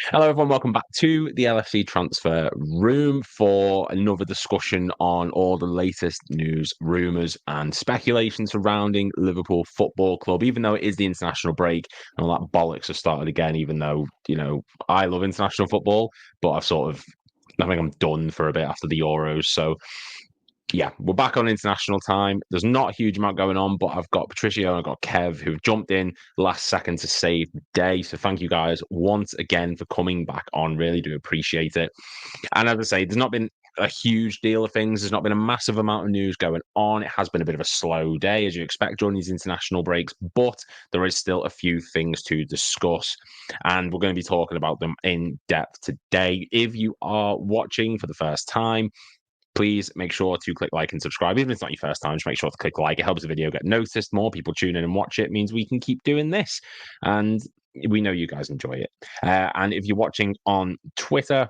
Hello, everyone. Welcome back to the LFC Transfer Room for another discussion on all the latest news, rumours, and speculation surrounding Liverpool Football Club. Even though it is the international break and all that bollocks have started again, even though, I love international football, but I think I'm done for a bit after the Euros. So, yeah, we're back on international time. There's not a huge amount going on, but I've got Patricio and I've got Kev who've jumped in last second to save the day. So thank you guys once again for coming back on. Really do appreciate it. And as I say, there's not been a huge deal of things. There's not been a massive amount of news going on. It has been a bit of a slow day, as you expect during these international breaks, but there is still a few things to discuss. And we're going to be talking about them in depth today. If you are watching for the first time, please make sure to click like and subscribe. Even if it's not your first time, just make sure to click like. It helps the video get noticed. More people tune in and watch it means we can keep doing this. And we know you guys enjoy it. And if you're watching on Twitter,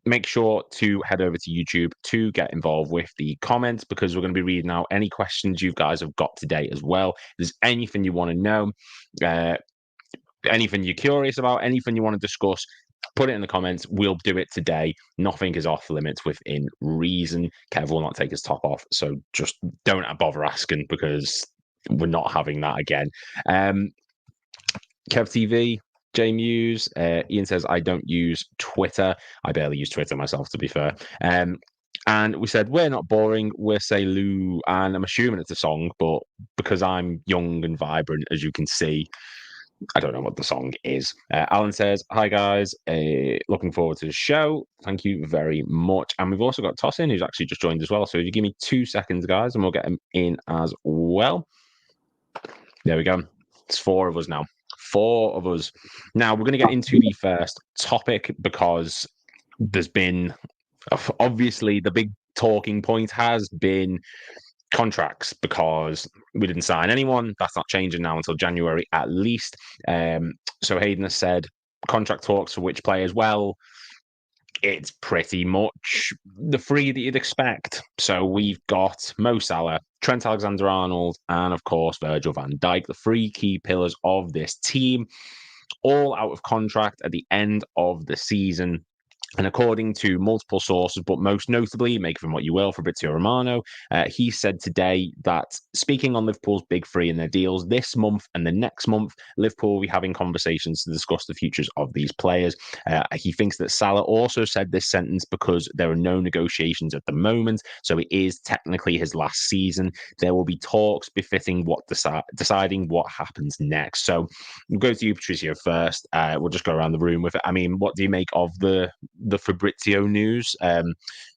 make sure to head over to YouTube to get involved with the comments, because we're going to be reading out any questions you guys have got today as well. If there's anything you want to know, anything you're curious about, anything you want to discuss, put it in the comments. We'll do it today. Nothing is off limits within reason. Kev will not take his top off, so just don't bother asking, because we're not having that again. Kev TV, J Muse, Ian says, I don't use Twitter. I barely use Twitter myself, to be fair. And we said, we're not boring, we're Say Lou, and I'm assuming it's a song, but because I'm young and vibrant, as you can see, I don't know what the song is. Alan says, hi guys, looking forward to the show. Thank you very much. And we've also got Tossin, who's actually just joined as well. So if you give me 2 seconds, guys, and we'll get him in as well. There we go. It's 4 of us now. 4 of us. Now, we're going to get into the first topic, because there's been, obviously, the big talking point has been contracts, because we didn't sign anyone. That's not changing now until January at least. So Hayden has said contract talks for which players? Well, it's pretty much the 3 that you'd expect. So we've got Mo Salah, Trent Alexander-Arnold, and of course Virgil van Dijk, the 3 key pillars of this team, all out of contract at the end of the season. And according to multiple sources, but most notably, make from what you will, Fabrizio Romano, he said today that, speaking on Liverpool's big 3 and their deals this month and the next month, Liverpool will be having conversations to discuss the futures of these players. He thinks that Salah also said this sentence because there are no negotiations at the moment, so it is technically his last season. There will be talks befitting what deciding what happens next. So we'll go to you, Patricio, first. We'll just go around the room with it. I mean, what do you make of the Fabrizio news?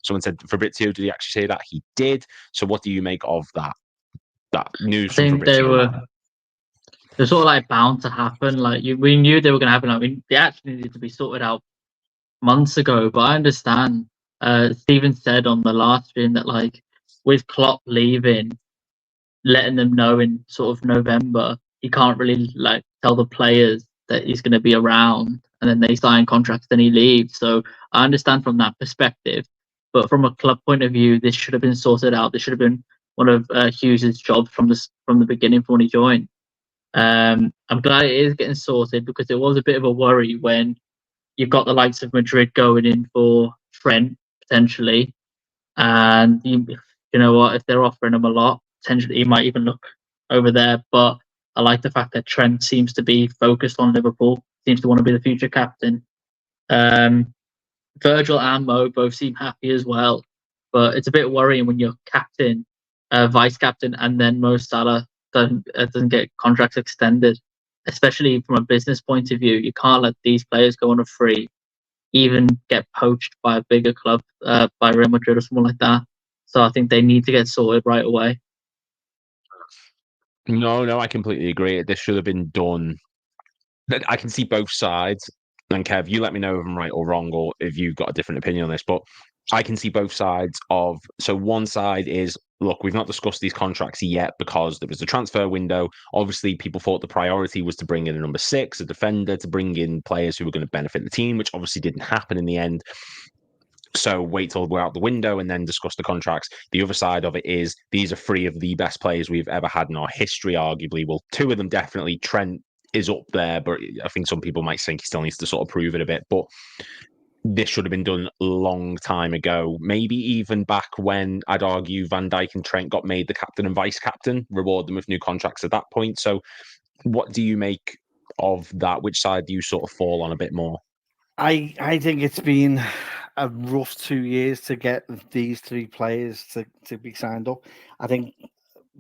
Someone said, Fabrizio, did he actually say that? He did. So what do you make of that news from Fabrizio? They're sort of like bound to happen. Like we knew they were going to happen. I mean, they actually needed to be sorted out months ago. But I understand. Steven said on the last stream that, like, with Klopp leaving, letting them know in sort of November, he can't really like tell the players that he's going to be around, and then they sign contracts, then he leaves. So I understand from that perspective, but from a club point of view, this should have been sorted out. This should have been one of Hughes's jobs from the beginning, from when he joined. I'm glad it is getting sorted, because it was a bit of a worry when you've got the likes of Madrid going in for Trent potentially, and you know what, if they're offering him a lot, potentially he might even look over there. But I like the fact that Trent seems to be focused on Liverpool, seems to want to be the future captain. Virgil and Mo both seem happy as well, but it's a bit worrying when you're captain, vice captain, and then Mo Salah doesn't get contracts extended. Especially from a business point of view, you can't let these players go on a free, even get poached by a bigger club, by Real Madrid or someone like that. So I think they need to get sorted right away. No, I completely agree. This should have been done. I can see both sides. And Kev, you let me know if I'm right or wrong, or if you've got a different opinion on this. But I can see both sides of. So one side is, look, we've not discussed these contracts yet because there was a transfer window. Obviously, people thought the priority was to bring in a number 6, a defender, to bring in players who were going to benefit the team, which obviously didn't happen in the end. So wait till we're out the window and then discuss the contracts. The other side of it is, these are 3 of the best players we've ever had in our history, arguably. Well, 2 of them definitely. Trent is up there, but I think some people might think he still needs to sort of prove it a bit. But this should have been done a long time ago. Maybe even back when I'd argue Van Dijk and Trent got made the captain and vice captain, reward them with new contracts at that point. So what do you make of that? Which side do you sort of fall on a bit more? I think it's been a rough 2 years to get these three players to be signed up. I think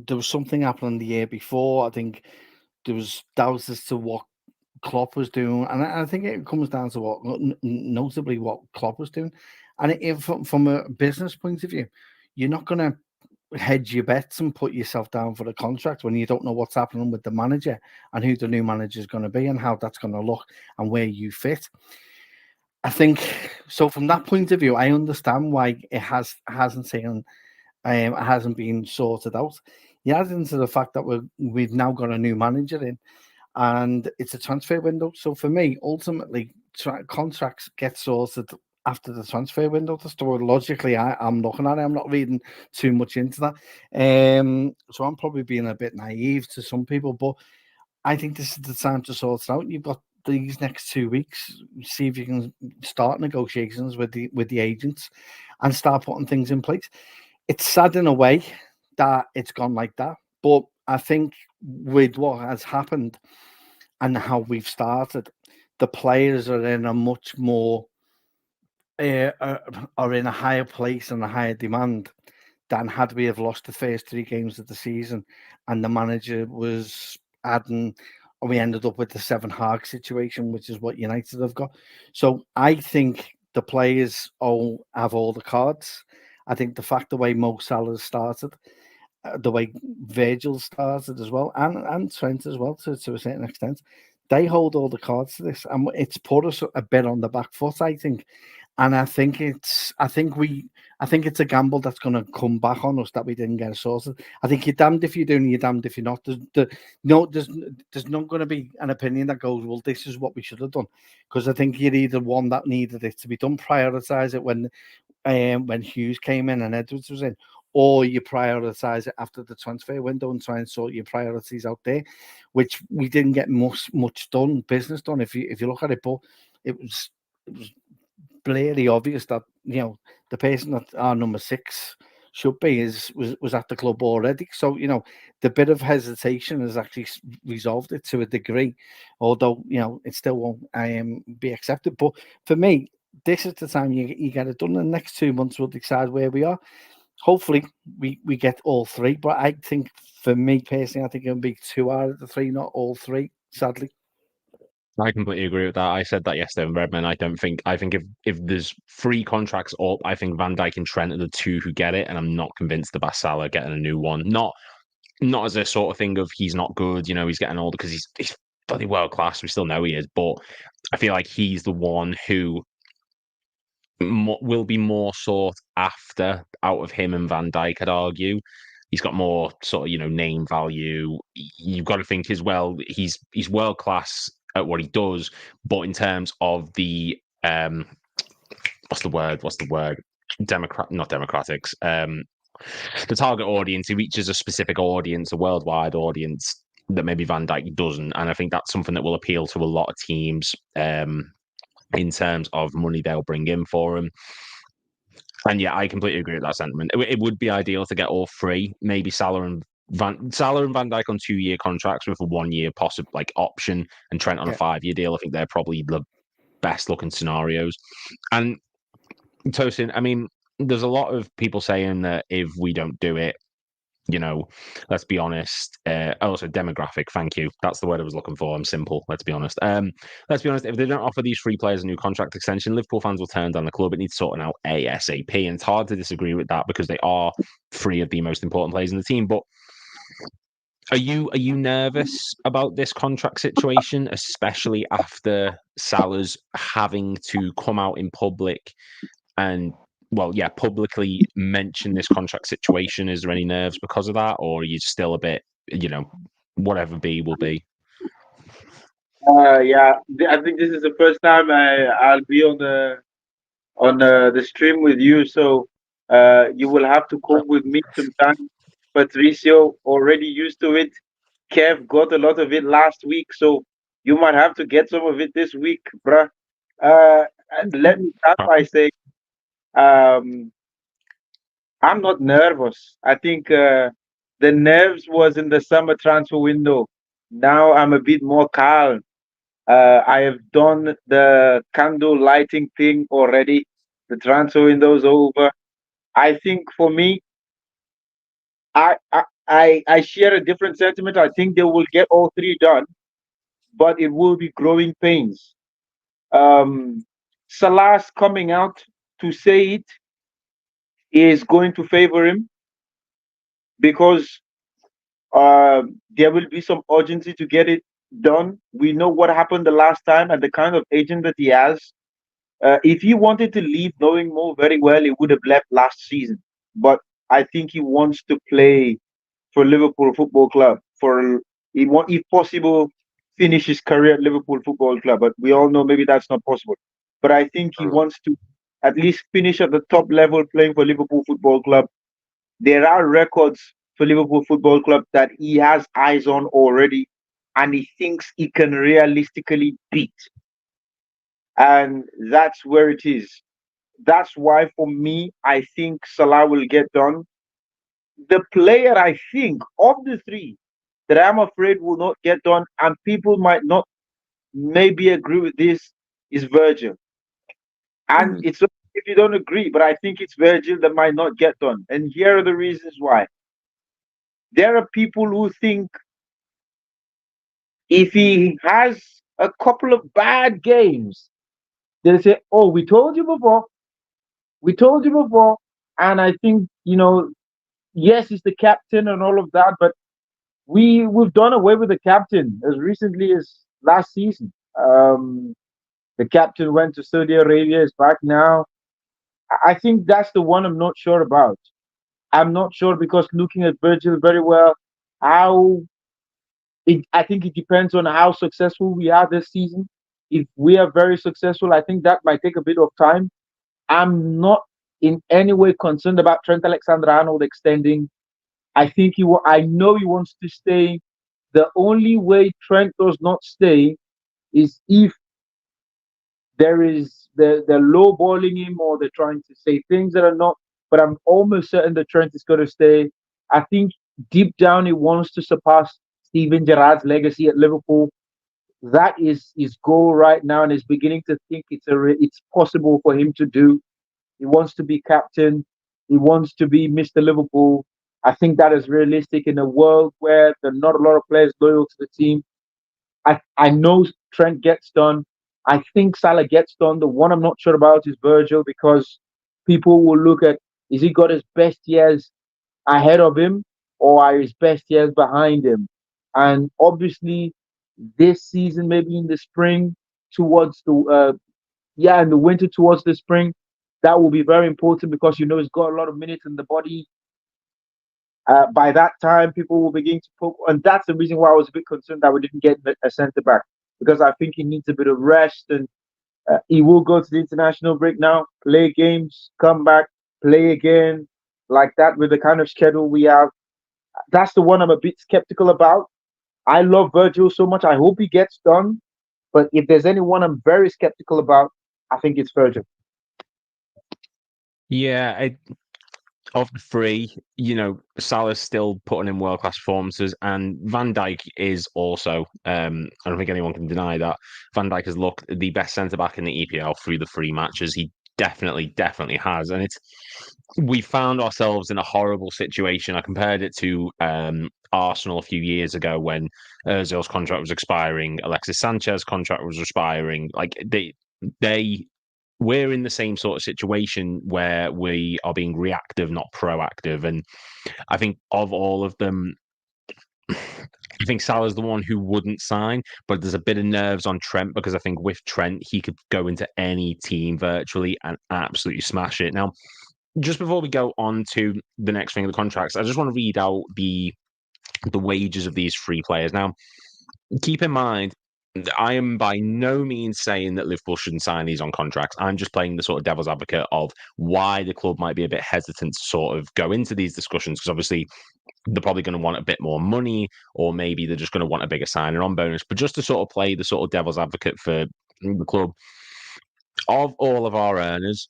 there was something happening the year before. I think there was doubts as to what Klopp was doing, and I think it comes down to what, notably, what Klopp was doing. And from a business point of view, you're not going to hedge your bets and put yourself down for a contract when you don't know what's happening with the manager and who the new manager is going to be and how that's going to look and where you fit. I think so. From that point of view, I understand why it hasn't been sorted out. You add into the fact that we've now got a new manager in, and it's a transfer window. So for me, ultimately, contracts get sorted after the transfer window. That's the way logically I'm looking at it. I'm not reading too much into that. So I'm probably being a bit naive to some people, but I think this is the time to sort it out. You've got these next 2 weeks, see if you can start negotiations with the agents and start putting things in place. It's sad in a way that it's gone like that, but I think with what has happened and how we've started, the players are in a much more are in a higher place and a higher demand than had we have lost the first 3 games of the season and the manager was adding, and we ended up with the 7 Hague situation, which is what United have got. So I think the players all have all the cards. I think the fact the way Mo Salah started, the way Virgil started as well, and Trent as well to a certain extent, they hold all the cards to this, and it's put us a bit on the back foot, I think. And I think it's a gamble that's going to come back on us that we didn't get it sorted. I think you're damned if you do and you're damned if you're not. There's not going to be an opinion that goes, well, this is what we should have done, because I think you're either one that needed it to be done, prioritize it when Hughes came in and Edwards was in, or you prioritize it after the transfer window and try and sort your priorities out there, which we didn't get much business done. If you look at it, but it was clearly obvious that the person that our number 6 should be was at the club already. So the bit of hesitation has actually resolved it to a degree, although it still won't be accepted. But for me, this is the time you get it done. The next 2 months will decide where we are. Hopefully we get all 3, but I think for me personally, I think it'll be 2 out of the 3, not all 3, sadly. I completely agree with that. I said that yesterday in Redman. I think if there's 3 contracts up, I think Van Dijk and Trent are the 2 who get it, and I'm not convinced about Salah getting a new one. Not as a sort of thing of he's not good, he's getting older, because he's bloody world class. We still know he is, but I feel like he's the one who will be more sought after out of him and Van Dijk, I'd argue. He's got more sort of name value. You've got to think as well, he's world class at what he does, but in terms of the what's the word? Not democratics. The target audience, he reaches a specific audience, a worldwide audience that maybe Van Dijk doesn't, and I think that's something that will appeal to a lot of teams in terms of money they'll bring in for him. And yeah, I completely agree with that sentiment. It would be ideal to get all 3, maybe Salah and Van Dijk on 2-year contracts with a 1-year possible option, and Trent on a 5-year deal. I think they're probably the best looking scenarios. And Tosin, I mean, there's a lot of people saying that if we don't do it, let's be honest. Also, demographic. Thank you. That's the word I was looking for. I'm simple. Let's be honest. Let's be honest. If they don't offer these 3 players a new contract extension, Liverpool fans will turn down the club. It needs sorting out ASAP. And it's hard to disagree with that because they are 3 of the most important players in the team. But are you nervous about this contract situation, especially after Salah's having to come out in public and publicly mention this contract situation? Is there any nerves because of that, or are you still a bit, whatever be will be? Yeah, I think this is the first time I'll be on the stream with you, so you will have to cope with me sometime. Fabrizio already used to it. Kev got a lot of it last week, so You might have to get some of it this week, bruh. And let me start by saying, um, I'm not nervous. I think the nerves was in the summer transfer window. Now I'm a bit more calm. I have done the candle lighting thing already. The transfer window's over. I think for me, I share a different sentiment. I think they will get all three done, but it will be growing pains. Salah's coming out to say it is going to favor him because there will be some urgency to get it done. We know what happened the last time and the kind of agent that he has. If he wanted to leave knowing more very well, he would have left last season. But I think he wants to play for Liverpool Football Club. He want, if possible, finish his career at Liverpool Football Club. But we all know maybe that's not possible. But I think he wants to at least finish at the top level playing for Liverpool Football Club. There are records for Liverpool Football Club that he has eyes on already, and he thinks he can realistically beat. And that's where it is. That's why, for me, I think Salah will get done. The player I think of the three that I'm afraid will not get done, and people might not maybe agree with this, is Virgil. And it's okay if you don't agree, but I think it's Virgil that might not get done. And here are the reasons why. There are people who think if he has a couple of bad games, they'll say, "Oh, we told you before. We told you before." And I think, yes, he's the captain and all of that, but we've done away with the captain as recently as last season. The captain went to Saudi Arabia, is back now. I think that's the one I'm not sure about. I'm not sure because looking at Virgil very well, how I think it depends on how successful we are this season. If we are very successful, I think that might take a bit of time. I'm not in any way concerned about Trent Alexander-Arnold extending. I know he wants to stay. The only way Trent does not stay is if there is they're lowballing him or they're trying to say things that are not. But I'm almost certain that Trent is going to stay. I think deep down he wants to surpass Steven Gerrard's legacy at Liverpool. That is his goal right now, and he's beginning to think it's possible for him to do. He wants to be captain. He wants to be Mr. Liverpool. I think that is realistic in a world where there are not a lot of players loyal to the team. I know Trent gets done. I think Salah gets done. The one I'm not sure about is Virgil because people will look at, is he got his best years ahead of him or are his best years behind him? And obviously, this season, maybe in the spring, towards in the winter towards the spring, that will be very important because he's got a lot of minutes in the body. By that time, people will begin to poke, and that's the reason why I was a bit concerned that we didn't get a centre back because I think he needs a bit of rest, and he will go to the international break now, play games, come back, play again, like that with the kind of schedule we have. That's the one I'm a bit skeptical about. I love Virgil so much. I hope he gets done, but if there's anyone I'm very skeptical about, I think it's Virgil. Yeah, of the three, Salah's still putting in world-class performances, and Van Dijk is also, I don't think anyone can deny that, Van Dijk has looked the best centre-back in the EPL through the 3 matches. He definitely has. And we found ourselves in a horrible situation. I compared it to Arsenal a few years ago when Ozil's contract was expiring, Alexis Sanchez's contract was expiring. Like, we're in the same sort of situation where we are being reactive, not proactive. And I think of all of them, I think Salah's the one who wouldn't sign, but there's a bit of nerves on Trent because I think with Trent, he could go into any team virtually and absolutely smash it. Now, just before we go on to the next thing of the contracts, I just want to read out the wages of these 3 players. Now, keep in mind, I am by no means saying that Liverpool shouldn't sign these on contracts. I'm just playing the sort of devil's advocate of why the club might be a bit hesitant to sort of go into these discussions, because obviously they're probably going to want a bit more money, or maybe they're just going to want a bigger signing on bonus. But just to sort of play the sort of devil's advocate for the club, of all of our earners,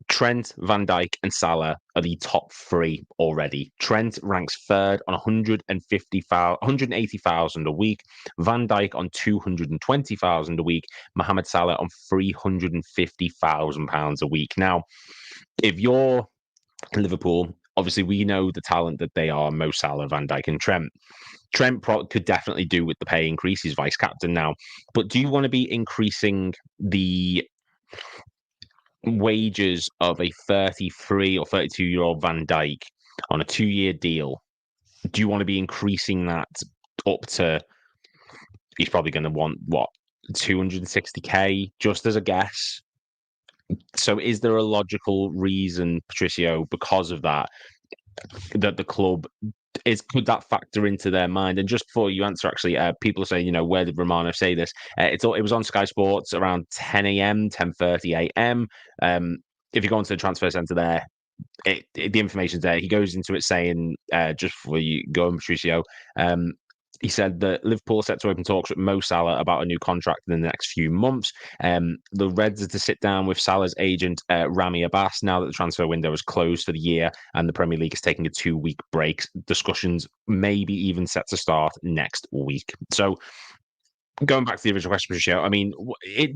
Trent, Van Dijk, and Salah are the top three already. Trent ranks third on 180,000 a week. Van Dijk on 220,000 a week. Mohammed Salah on £350,000 a week. Now, if you're Liverpool, obviously we know the talent that they are: Mo Salah, Van Dijk, and Trent. Trent could definitely do with the pay increase. He's vice captain now. But do you want to be increasing the wages of a 33 or 32-year-old Van Dijk on a 2-year deal? Do you want to be increasing that up to, he's probably going to want, what, 260k, just as a guess? So is there a logical reason, Patricio, because of that the club could that factor into their mind? And just before you answer, actually, people are saying, where did Romano say this? It was on Sky Sports around 10 a.m., 10:30 a.m. If you go onto the transfer centre there, the information's there. He goes into it saying, just before you go on, Patricio, he said that Liverpool are set to open talks with Mo Salah about a new contract in the next few months. The Reds are to sit down with Salah's agent, Rami Abbas, now that the transfer window is closed for the year and the Premier League is taking a 2-week break. Discussions maybe even set to start next week. So, going back to the original question, Patricio, I mean,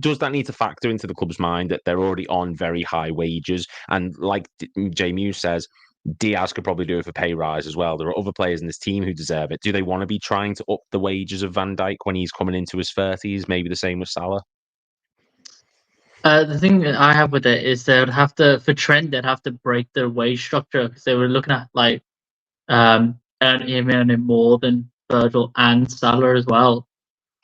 does that need to factor into the club's mind that they're already on very high wages? And like Jay Muse says, Diaz could probably do it for pay rise as well. There are other players in this team who deserve it. Do they want to be trying to up the wages of Van Dijk when he's coming into his 30s? Maybe the same with Salah? The thing that I have with it is they would have to, for Trent, they'd have to break their wage structure, because they were looking at earning more than Virgil and Salah as well.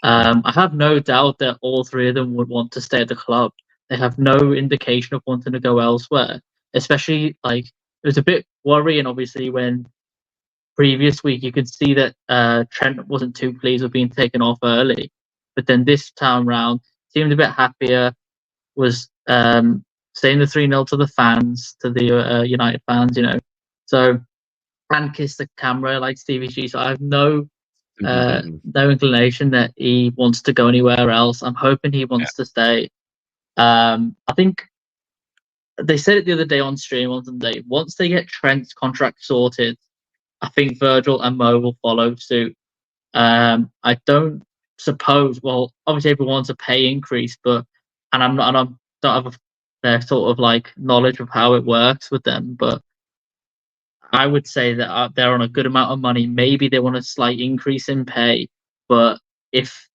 I have no doubt that all three of them would want to stay at the club. They have no indication of wanting to go elsewhere. Especially, it was a bit worrying, obviously, when previous week you could see that Trent wasn't too pleased with being taken off early, but then this time round seemed a bit happier. Was saying the 3-0 to the fans, to the United fans, So, and kissed the camera like Stevie G. So I have no inclination that he wants to go anywhere else. I'm hoping he wants to stay. I think they said it the other day on stream on Sunday. Once they get Trent's contract sorted, I think Virgil and Mo will follow suit. I don't suppose. Well, obviously everyone wants a pay increase, but I don't have their sort of knowledge of how it works with them. But I would say that they're on a good amount of money. Maybe they want a slight increase in pay, but if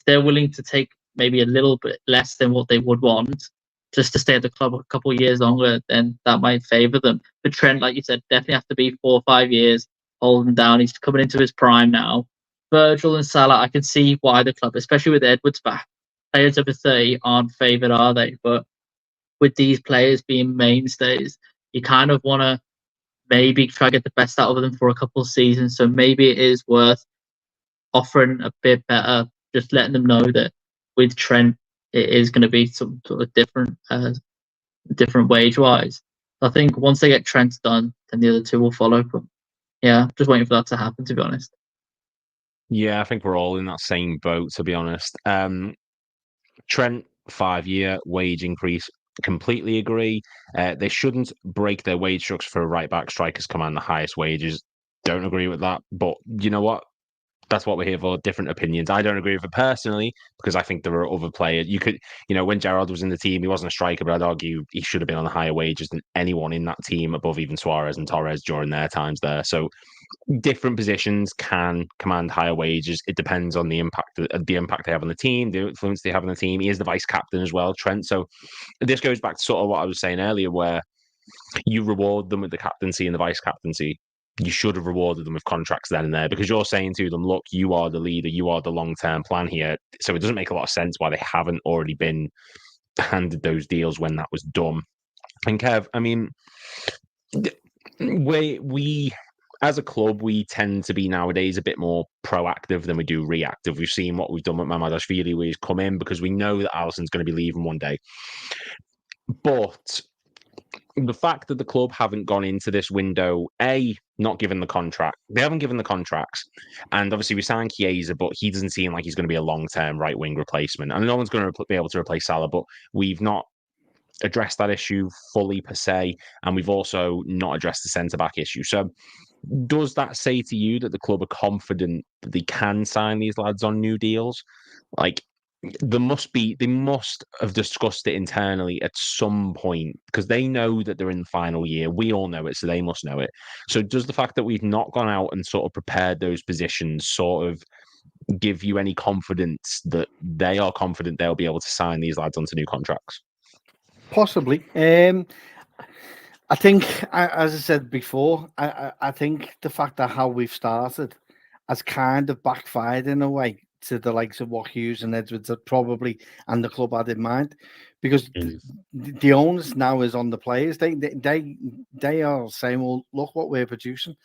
they're willing to take maybe a little bit less than what they would want just to stay at the club a couple of years longer, then that might favour them. But Trent, like you said, definitely have to be 4 or 5 years, hold him down. He's coming into his prime now. Virgil and Salah, I can see why the club, especially with Edwards back, players over 30 aren't favoured, are they? But with these players being mainstays, you kind of want to maybe try to get the best out of them for a couple of seasons. So maybe it is worth offering a bit better, just letting them know that with Trent, it is going to be some sort of different wage-wise. I think once they get Trent done, then the other two will follow. But yeah, just waiting for that to happen, to be honest. Yeah, I think we're all in that same boat, to be honest. Trent, 5-year wage increase. Completely agree. They shouldn't break their wage structure for a right back. Strikers command the highest wages. Don't agree with that. But you know what? That's what we're here for. Different opinions. I don't agree with it personally, because I think there are other players. You could, when Gerrard was in the team, he wasn't a striker, but I'd argue he should have been on the higher wages than anyone in that team, above even Suarez and Torres during their times there. So different positions can command higher wages. It depends on the impact they have on the team, the influence they have on the team. He is the vice captain as well, Trent. So this goes back to sort of what I was saying earlier, where you reward them with the captaincy and the vice captaincy. You should have rewarded them with contracts then and there, because you're saying to them, look, you are the leader, you are the long-term plan here. So it doesn't make a lot of sense why they haven't already been handed those deals when that was done. And Kev, I mean, we as a club, we tend to be nowadays a bit more proactive than we do reactive. We've seen what we've done with Mamardashvili, where he's come in because we know that Alisson's going to be leaving one day. But the fact that the club haven't gone into this window, not given the contract. They haven't given the contracts. And obviously we signed Chiesa, but he doesn't seem like he's going to be a long-term right-wing replacement. And no one's going to be able to replace Salah, but we've not addressed that issue fully per se. And we've also not addressed the centre-back issue. So does that say to you that the club are confident that they can sign these lads on new deals? Like, they must have discussed it internally at some point because they know that they're in the final year. We all know it, so they must know it. So does the fact that we've not gone out and sort of prepared those positions sort of give you any confidence that they are confident they'll be able to sign these lads onto new contracts? Possibly. I think, as I said before, I think the fact that how we've started has kind of backfired in a way to the likes of what Hughes and Edwards had probably and the club had in mind, because the onus now is on the players. They are saying, "Well, look what we're producing."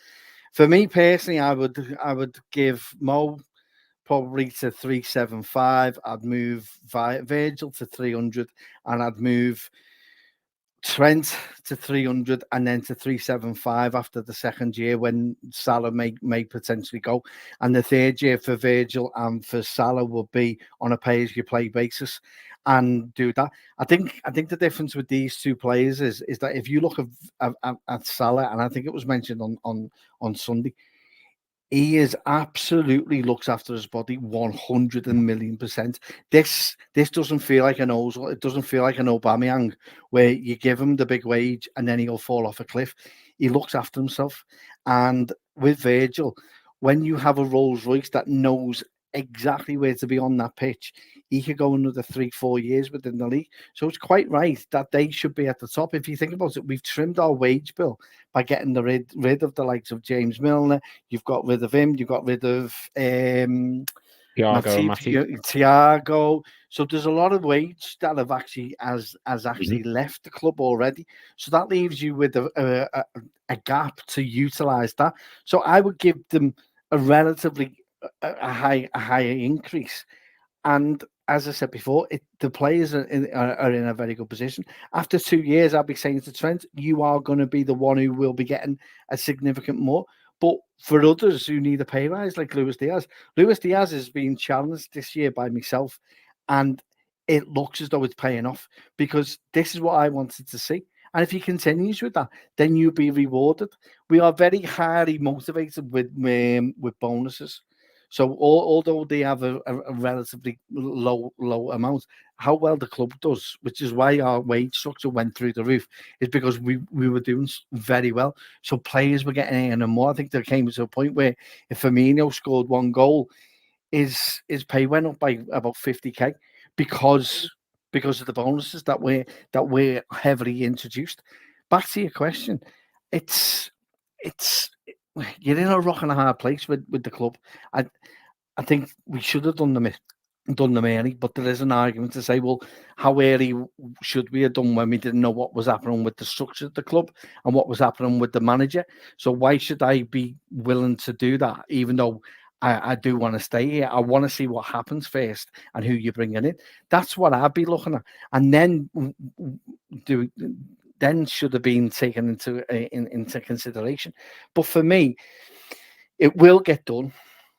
For me personally, I would give Mo probably to 375. I'd move Virgil to 300, and I'd move Trent to 300 and then to 375 after the second year when Salah may potentially go. And the third year for Virgil and for Salah will be on a pay-as-you-play basis and do that. I think the difference with these two players is that if you look at Salah, and I think it was mentioned on Sunday, he is absolutely looks after his body 100,000,000%. This doesn't feel like an Ozil. It doesn't feel like an Aubameyang where you give him the big wage and then he'll fall off a cliff. He looks after himself. And with Virgil, when you have a Rolls Royce that knows exactly where to be on that pitch, he could go another 3-4 years within the league. So it's quite right that they should be at the top. If you think about it, we've trimmed our wage bill by getting rid of the likes of James Milner. You've got rid of him. You've got rid of Thiago. So there's a lot of wage that have actually actually left the club already. So that leaves you with a gap to utilize that. So I would give them a relatively a higher increase. And as I said before, the players are in a very good position. After 2 years, I'll be saying to Trent, you are going to be the one who will be getting a significant more. But for others who need a pay rise, like Luis Diaz has been challenged this year by myself, and it looks as though it's paying off because this is what I wanted to see. And if he continues with that, then you'll be rewarded. We are very highly motivated with bonuses. So although they have a relatively low amount, how well the club does, which is why our wage structure went through the roof, is because we were doing very well. So players were getting in and more. I think there came to a point where if Firmino scored one goal, his pay went up by about 50k because of the bonuses that were heavily introduced. Back to your question, it's you're in a rock and a hard place with the club. I think we should have done them early, but there is an argument to say, well, how early should we have done when we didn't know what was happening with the structure of the club and what was happening with the manager? So why should I be willing to do that, even though I do want to stay here? I want to see what happens first and who you're bringing in. That's what I'd be looking at, and then should have been taken into consideration. But for me, it will get done.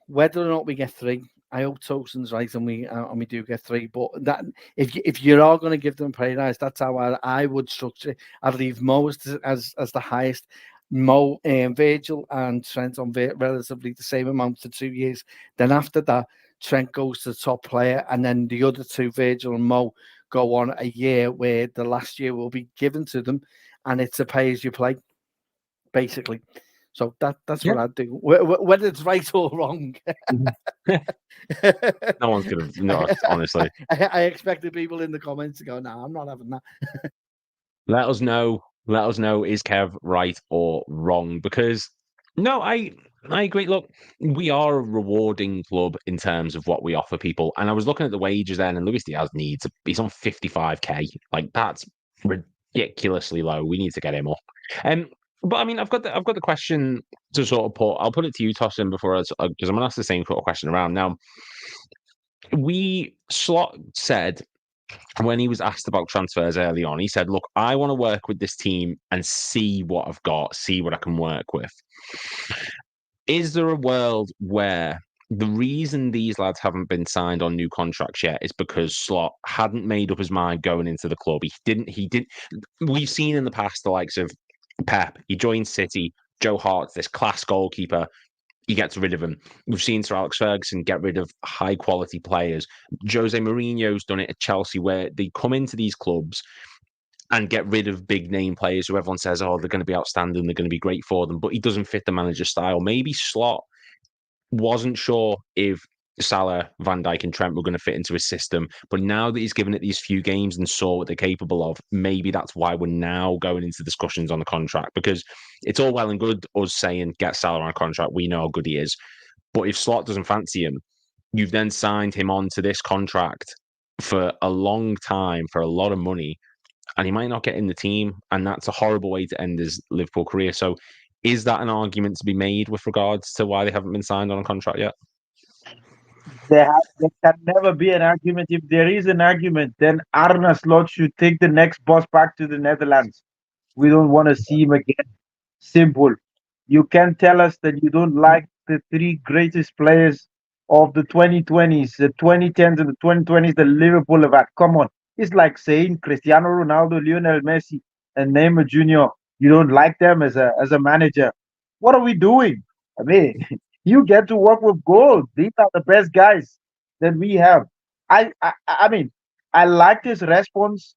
Whether or not we get 3, I hope Tosin's right and we do get 3. But that if you are going to give them pay rise, that's how I would structure it. I'd leave Mo as the highest. Mo, Virgil and Trent on relatively the same amount for 2 years. Then after that, Trent goes to the top player, and then the other two, Virgil and Mo, go on a year where the last year will be given to them, and it's a pay as you play, basically. So that's what I'd do. Whether it's right or wrong. No one's going to know, honestly. I expected people in the comments to go, no, I'm not having that. Let us know. Is Kev right or wrong? Because, no, I agree. Look, we are a rewarding club in terms of what we offer people. And I was looking at the wages then, and Luis Diaz he's on 55k. Like, that's ridiculously low. We need to get him up. But I mean, I've got the question to sort of put. I'll put it to you, Tossin, before because I'm going to ask the same sort of question around now. Slot said when he was asked about transfers early on, he said, "Look, I want to work with this team and see what I've got, see what I can work with." Is there a world where the reason these lads haven't been signed on new contracts yet is because Slot hadn't made up his mind going into the club? He didn't. We've seen in the past the likes of Pep. He joined City. Joe Hart's this class goalkeeper. He gets rid of him. We've seen Sir Alex Ferguson get rid of high quality players. Jose Mourinho's done it at Chelsea, where they come into these clubs and get rid of big name players who everyone says, oh, they're going to be outstanding, they're going to be great for them, but he doesn't fit the manager's style. Maybe Slot wasn't sure if Salah, Van Dijk, and Trent were going to fit into his system, but now that he's given it these few games and saw what they're capable of, maybe that's why we're now going into discussions on the contract, because it's all well and good us saying get Salah on a contract, we know how good he is, but if Slot doesn't fancy him, you've then signed him on to this contract for a long time for a lot of money, and he might not get in the team, and that's a horrible way to end his Liverpool career. So is that an argument to be made with regards to why they haven't been signed on a contract yet? There can never be an argument. If there is an argument, then Arne Slot should take the next bus back to the Netherlands. We don't want to see him again. Simple. You can tell us that you don't like the three greatest players of the 2020s, the 2010s, and the 2020s that Liverpool have had. Come on. It's like saying Cristiano Ronaldo, Lionel Messi, and Neymar Jr. You don't like them as a manager. What are we doing? I mean, you get to work with gold. These are the best guys that we have. I mean, I like this response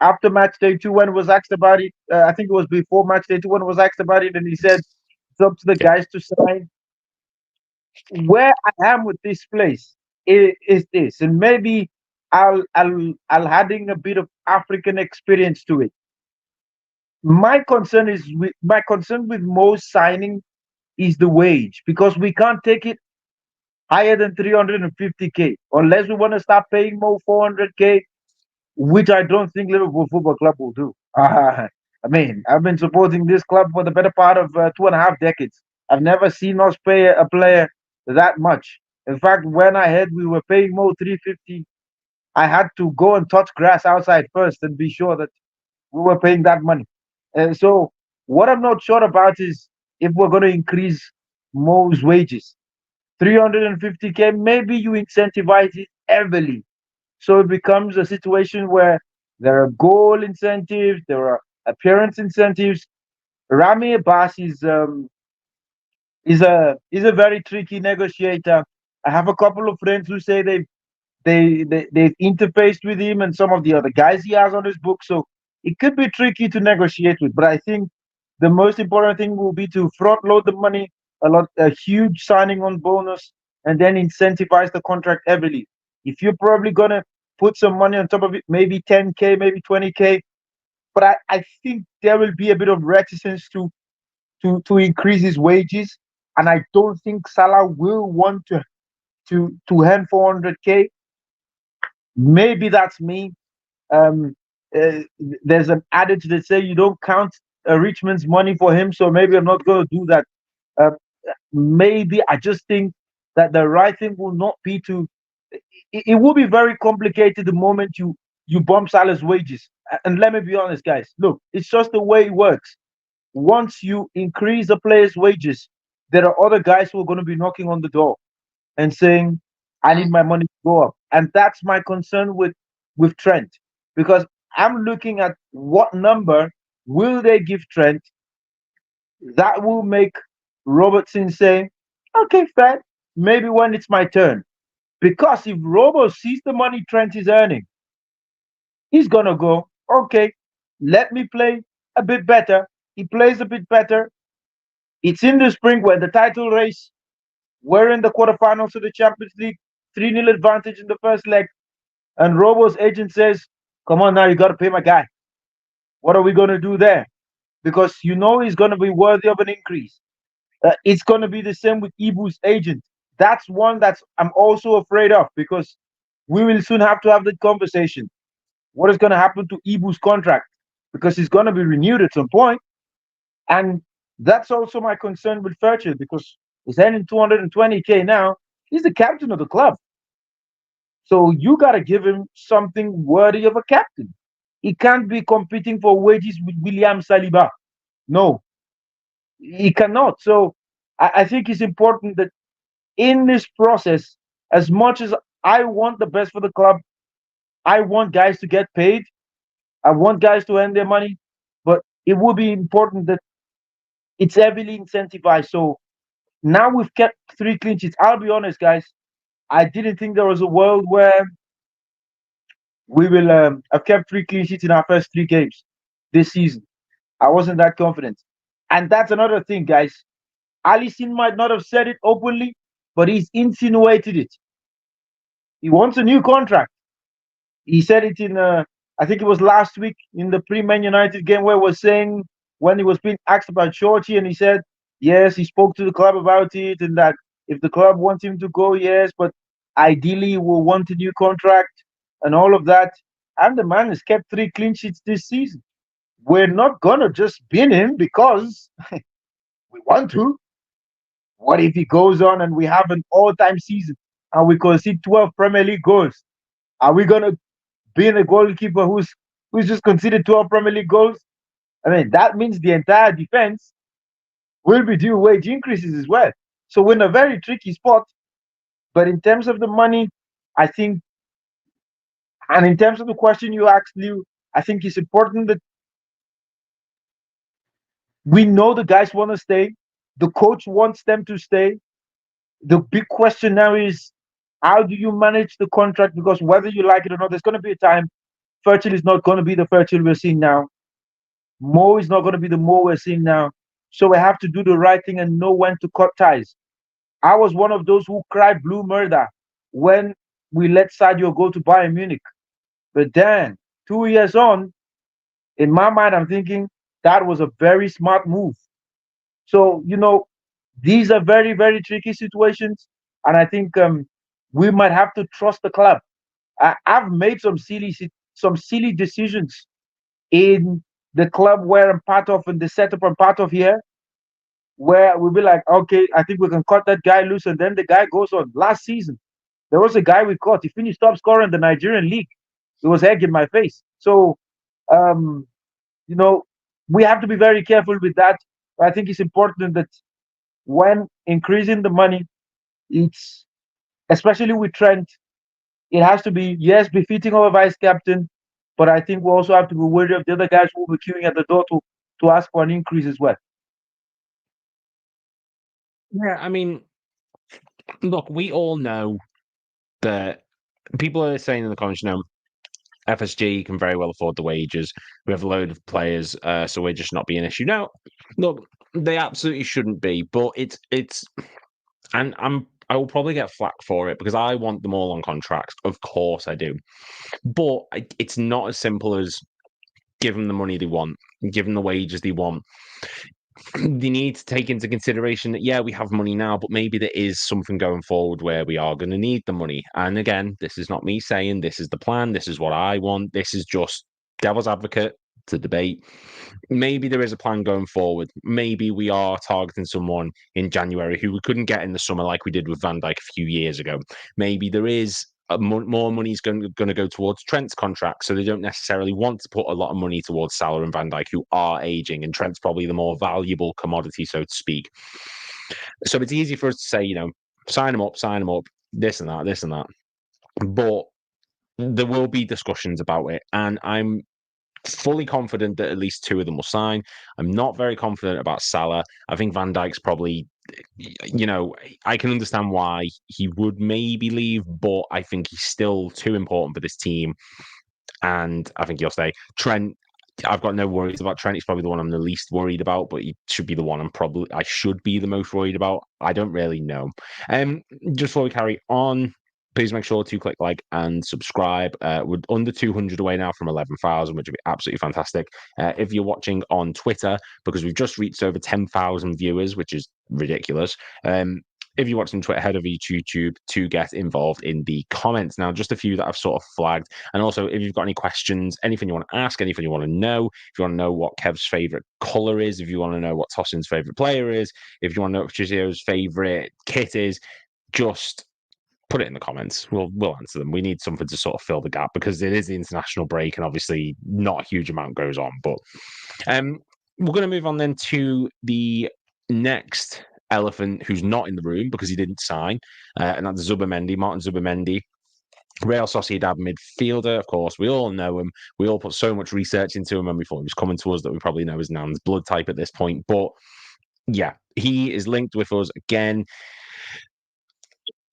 after match day 2 when was asked about it. I think it was before match day 2 when was asked about it, and he said it's up to the guys to sign. Where I am with this place is this, and maybe I'll adding a bit of African experience to it. My concern with most signing is the wage, because we can't take it higher than 350k unless we want to start paying more 400k, which I don't think Liverpool Football Club will do. I mean, I've been supporting this club for the better part of 2.5 decades. I've never seen us pay a player that much. In fact, when I heard we were paying more 350, I had to go and touch grass outside first and be sure that we were paying that money. And so, what I'm not sure about is if we're going to increase Mo's wages. 350k, maybe you incentivize it heavily. So it becomes a situation where there are goal incentives, there are appearance incentives. Rami Abbas is a very tricky negotiator. I have a couple of friends who say they've interfaced with him and some of the other guys he has on his book. So it could be tricky to negotiate with. But I think the most important thing will be to front load the money, a huge signing on bonus, and then incentivize the contract heavily. If you're probably gonna put some money on top of it, maybe 10k, maybe 20k, but I think there will be a bit of reticence to increase his wages, and I don't think Salah will want to hand 400k. Maybe that's me. There's an adage that say you don't count a rich man's money for him, so maybe I'm not going to do that. Maybe I just think that the right thing will not be to. It will be very complicated the moment you bump Salah's wages. And let me be honest, guys. Look, it's just the way it works. Once you increase the players' wages, there are other guys who are going to be knocking on the door and saying, "I need my money to go up." And that's my concern with Trent, because I'm looking at what number will they give Trent that will make Robertson say, "Okay, fair, maybe when it's my turn." Because if Robo sees the money Trent is earning, he's gonna go, "Okay, let me play a bit better." He plays a bit better. It's in the spring where the title race, we're in the quarterfinals of the Champions League, 3-0 advantage in the first leg, and Robo's agent says, "Come on now, you got to pay my guy." What are we going to do there? Because you know he's going to be worthy of an increase. It's going to be the same with Ibu's agent. That's one that I'm also afraid of, because we will soon have to have the conversation. What is going to happen to Ibu's contract? Because he's going to be renewed at some point. And that's also my concern with Virgil because he's earning 220K now. He's the captain of the club. So you got to give him something worthy of a captain. He can't be competing for wages with William Saliba. No, he cannot. So I think it's important that in this process, as much as I want the best for the club, I want guys to get paid. I want guys to earn their money, but it would be important that it's heavily incentivized. So now we've kept 3 clean sheets. I'll be honest, guys. I didn't think there was a world where we will have kept 3 clean sheets in our first 3 games this season. I wasn't that confident. And that's another thing, guys. Alisson might not have said it openly, but he's insinuated it. He wants a new contract. He said it in, I think it was last week in the pre-Man United game where he was saying when he was being asked about Shorty, and he said, yes, he spoke to the club about it, and that if the club wants him to go, yes, but ideally he will want a new contract and all of that. And the man has kept 3 clean sheets this season. We're not gonna just bin him because we want to. What if he goes on and we have an all-time season and we concede 12 Premier League goals? Are we gonna bin a goalkeeper who's just conceded 12 Premier League goals? I mean, that means the entire defense will be due wage increases as well. So we're in a very tricky spot. But in terms of the money, I think, and in terms of the question you asked, Liu, I think it's important that we know the guys want to stay. The coach wants them to stay. The big question now is how do you manage the contract? Because whether you like it or not, there's going to be a time Virgil is not going to be the Virgil we're seeing now. Mo is not going to be the Mo we're seeing now. So we have to do the right thing and know when to cut ties. I was one of those who cried blue murder when we let Sadio go to Bayern Munich. But then, 2 years on, in my mind, I'm thinking that was a very smart move. So, these are very, very tricky situations. And I think we might have to trust the club. I've made some silly decisions in the club where I'm part of and the setup I'm part of here, where we'll be like, okay, I think we can cut that guy loose, and then the guy goes on. Last season, there was a guy we caught. He finished top scorer in the Nigerian league. It was egg in my face. So, um, we have to be very careful with that. I think it's important that when increasing the money, it's especially with Trent, it has to be, yes, befitting of a vice captain, but I think we also have to be wary of the other guys who will be queuing at the door to ask for an increase as well. Yeah, I mean, look, we all know that people are saying in the comments, FSG can very well afford the wages. We have a load of players, so we're just not being an issue. No, look, they absolutely shouldn't be, but it's, and I will probably get flack for it because I want them all on contracts. Of course I do, but it's not as simple as give them the money they want, give them the wages they want. They need to take into consideration that, yeah, we have money now, but maybe there is something going forward where we are going to need the money. And again, this is not me saying this is the plan, this is what I want, this is just devil's advocate to debate. Maybe there is a plan going forward. Maybe we are targeting someone in January who we couldn't get in the summer like we did with Van Dijk a few years ago. Maybe there is more money is going to go towards Trent's contract, so they don't necessarily want to put a lot of money towards Salah and Van Dijk, who are aging, and Trent's probably the more valuable commodity, so to speak. So it's easy for us to say, sign him up, this and that. But there will be discussions about it, and I'm fully confident that at least 2 of them will sign. I'm not very confident about Salah. I think Van Dijk's probably, I can understand why he would maybe leave, but I think he's still too important for this team. And I think he'll stay. Trent, I've got no worries about Trent. He's probably the one I'm the least worried about, but he should be the one I should be the most worried about. I don't really know. Just before we carry on, please make sure to click like and subscribe. We're under 200 away now from 11,000, which would be absolutely fantastic. If you're watching on Twitter, because we've just reached over 10,000 viewers, which is ridiculous, if you're watching Twitter, head over to YouTube to get involved in the comments. Now, just a few that I've sort of flagged. And also, if you've got any questions, anything you want to ask, anything you want to know, if you want to know what Kev's favourite colour is, if you want to know what Tosin's favourite player is, if you want to know what Patricio's favourite kit is, just put it in the comments. We'll answer them. We need something to sort of fill the gap because it is the international break and obviously not a huge amount goes on. But we're going to move on then to the next elephant who's not in the room because he didn't sign, and that's Zubimendi, Martin Zubimendi, Real Sociedad midfielder. Of course, we all know him. We all put so much research into him and we thought he was coming to us that we probably know his Nan's blood type at this point. But yeah, he is linked with us again.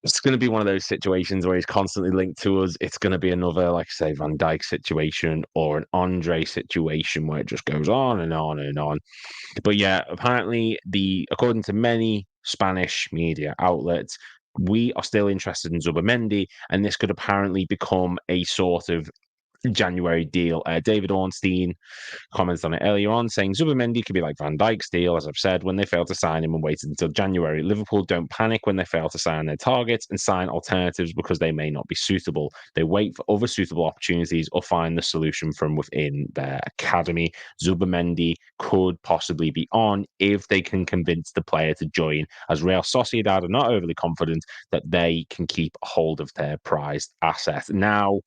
It's going to be one of those situations where he's constantly linked to us. It's going to be another, like I say, Van Dijk situation or an Andre situation where it just goes on and on and on. But yeah, apparently, according to many Spanish media outlets, we are still interested in Zubimendi, and this could apparently become a sort of January deal. David Ornstein commented on it earlier on, saying Zubimendi could be like Van Dijk's deal, as I've said, when they fail to sign him and waited until January. Liverpool don't panic when they fail to sign their targets and sign alternatives because they may not be suitable. They wait for other suitable opportunities or find the solution from within their academy. Zubimendi could possibly be on if they can convince the player to join, as Real Sociedad are not overly confident that they can keep hold of their prized asset. Now,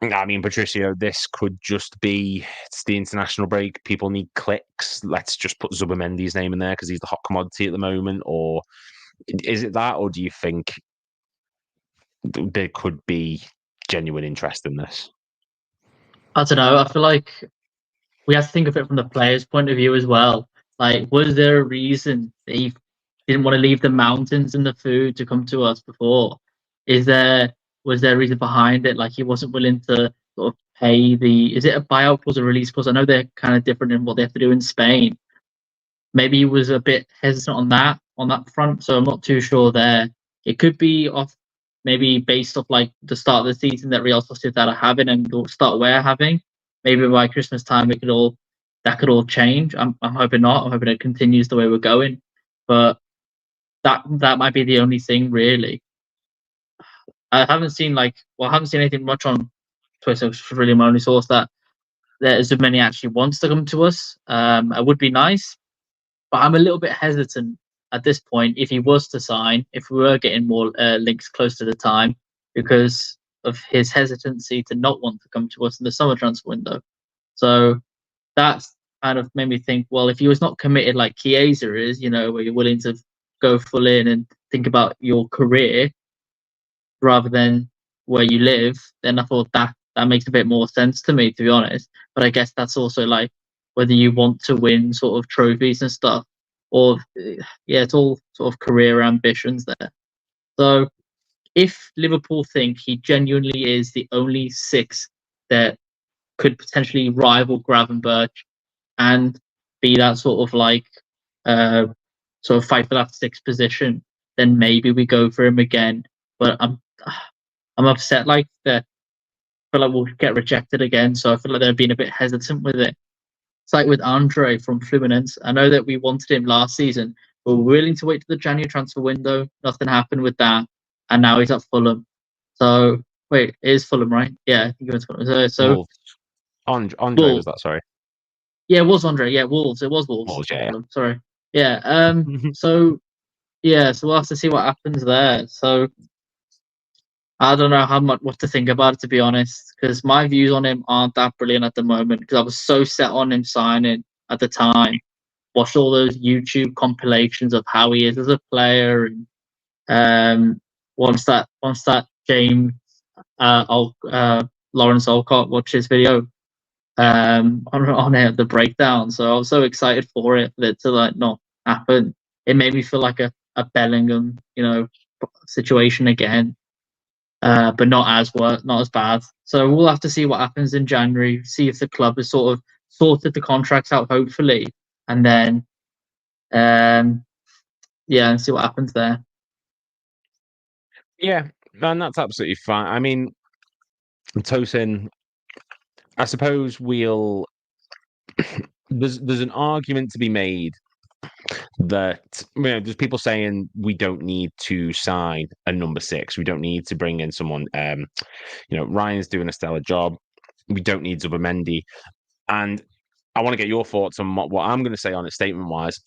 I mean, Patricio, this could just be, it's the international break. People need clicks. Let's just put Zubimendi's name in there because he's the hot commodity at the moment. Or is it that? Or do you think there could be genuine interest in this? I don't know. I feel like we have to think of it from the player's point of view as well. Like, was there a reason that he didn't want to leave the mountains and the food to come to us before? Was there a reason behind it? Like, he wasn't willing to sort of pay is it a buyout clause or release clause? I know they're kind of different in what they have to do in Spain. Maybe he was a bit hesitant on that front, so I'm not too sure there. It could be maybe based off like the start of the season that Real Sociedad are having and the start we're having. Maybe by Christmas time that could all change. I'm hoping not. I'm hoping it continues the way we're going. But that might be the only thing really. I haven't seen anything much on Twitter, which is really my only source that Zubimendi actually wants to come to us. It would be nice, but I'm a little bit hesitant at this point if he was to sign, if we were getting more links close to the time, because of his hesitancy to not want to come to us in the summer transfer window. So that's kind of made me think, well, if he was not committed like Chiesa is, where you're willing to go full in and think about your career rather than where you live, then I thought that makes a bit more sense to me, to be honest. But I guess that's also like whether you want to win sort of trophies and stuff, or it's all sort of career ambitions there. So if Liverpool think he genuinely is the only six that could potentially rival Gravenberch and be that sort of like sort of fight for that sixth position, then maybe we go for him again. But I'm upset like that. I feel like we'll get rejected again, so I feel like they're being a bit hesitant with it. It's like with Andre from Fluminense. I know that we wanted him last season, but we're willing to wait to the January transfer window. Nothing happened with that, and now he's at Fulham. So wait, it is Fulham, right? Yeah, I think he went to Fulham. So Andre was that? Sorry. Yeah, it was Andre. Yeah, Wolves. It was Wolves. Wolves, yeah. Sorry. Yeah. So we'll have to see what happens there. So I don't know what to think about it, to be honest, because my views on him aren't that brilliant at the moment. Because I was so set on him signing at the time. Watched all those YouTube compilations of how he is as a player, and once that James Lawrence Olcott watched his video on it, the breakdown. So I was so excited for it to like not happen. It made me feel like a Bellingham, situation again. But not as bad. So we'll have to see what happens in January. See if the club has sort of sorted the contracts out, hopefully, and then, and see what happens there. Yeah, and that's absolutely fine. I mean, Tosin, I suppose there's an argument to be made that there's people saying we don't need to sign a number 6. We don't need to bring in someone. Ryan's doing a stellar job. We don't need Zubimendi. And I want to get your thoughts on what I'm going to say on it statement-wise.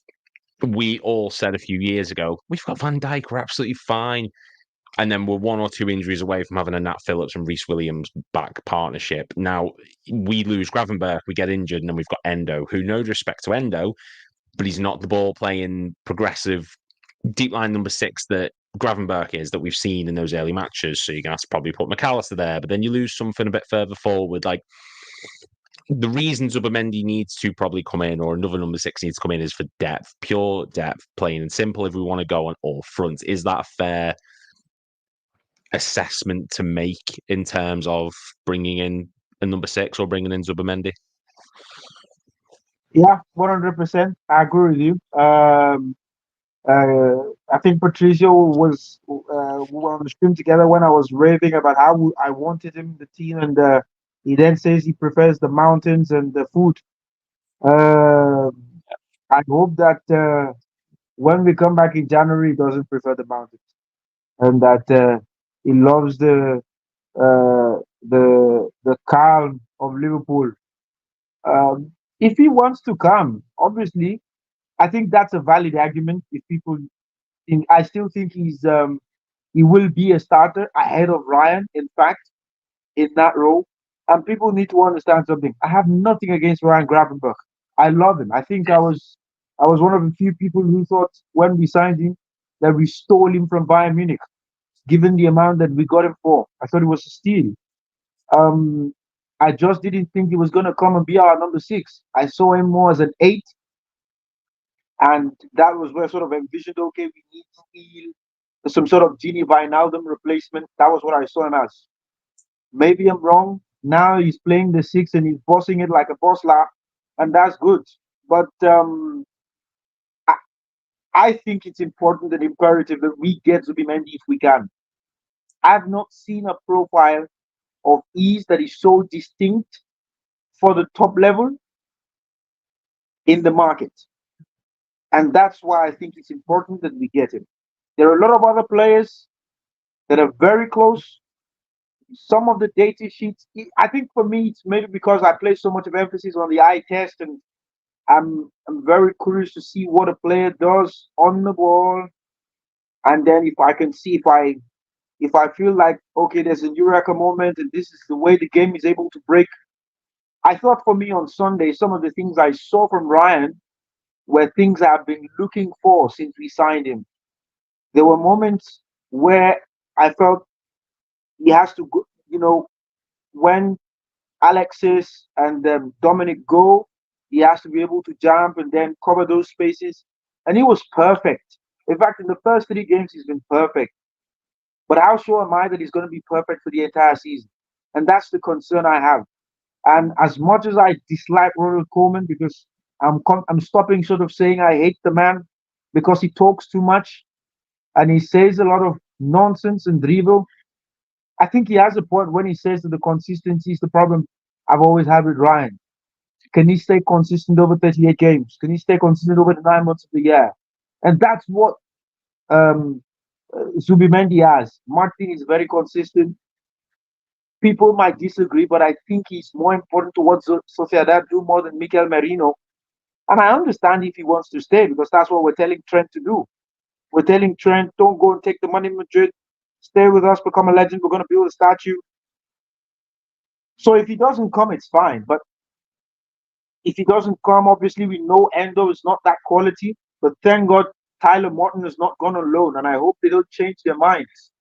We all said a few years ago, we've got Van Dijk, we're absolutely fine. And then we're 1 or 2 injuries away from having a Nat Phillips and Reece Williams back partnership. Now, we lose Gravenberch, we get injured, and then we've got Endo, who, no disrespect to Endo, but he's not the ball-playing, progressive, deep line number 6 that Gravenberch is, that we've seen in those early matches. So you're going to have to probably put McAllister there, but then you lose something a bit further forward. Like, the reason Zubimendi needs to probably come in, or another number 6 needs to come in, is for depth, pure depth, plain and simple, if we want to go on all fronts. Is that a fair assessment to make in terms of bringing in a number 6 or bringing in Zubimendi? Yeah, 100%. I agree with you. I think Patricio was we were on the stream together when I was raving about how I wanted him in the team, and he then says he prefers the mountains and the food. I hope that when we come back in January, he doesn't prefer the mountains, and that he loves the calm of Liverpool. If he wants to come, obviously, I think that's a valid argument. If people think, I still think he will be a starter ahead of Ryan. In fact, in that role, and people need to understand something. I have nothing against Ryan Gravenberch. I love him. I think I was one of the few people who thought when we signed him that we stole him from Bayern Munich, given the amount that we got him for. I thought it was a steal. Um, I just didn't think he was going to come and be our number 6. I saw him more as an 8, and that was where I sort of envisioned, okay, we need to feel some sort of Genie Wijnaldum replacement. That was what I saw him as. Maybe I'm wrong. Now he's playing the 6 and he's bossing it like a boss lad, and that's good. But I, I think it's important and imperative that we get Zubimendi if we can. I've not seen a profile of ease that is so distinct for the top level in the market. And that's why I think it's important that we get him. There are a lot of other players that are very close. Some of the data sheets, I think for me, it's maybe because I place so much of emphasis on the eye test, and I'm very curious to see what a player does on the ball. And then if I can see if I feel like, okay, there's a eureka moment and this is the way the game is able to break. I thought for me on Sunday, some of the things I saw from Ryan were things I've been looking for since we signed him. There were moments where I felt he has to go, when Alexis and Dominic go, he has to be able to jump and then cover those spaces. And he was perfect. In fact, in the first 3 games, he's been perfect. But how sure am I that he's going to be perfect for the entire season? And that's the concern I have. And as much as I dislike Ronald Koeman, because I'm stopping sort of saying I hate the man because he talks too much and he says a lot of nonsense and drivel. I think he has a point when he says that the consistency is the problem I've always had with Ryan. Can he stay consistent over 38 games? Can he stay consistent over the 9 months of the year? And that's what Zubimendi has. Martin is very consistent. People might disagree, but I think he's more important to what Sociedad do more than Mikel Merino. And I understand if he wants to stay, because that's what we're telling Trent to do. We're telling Trent, don't go and take the money in Madrid. Stay with us, become a legend. We're going to build a statue. So if he doesn't come, it's fine. But if he doesn't come, obviously we know Endo is not that quality. But thank God Tyler Morton has not gone on loan, and I hope they don't change their minds.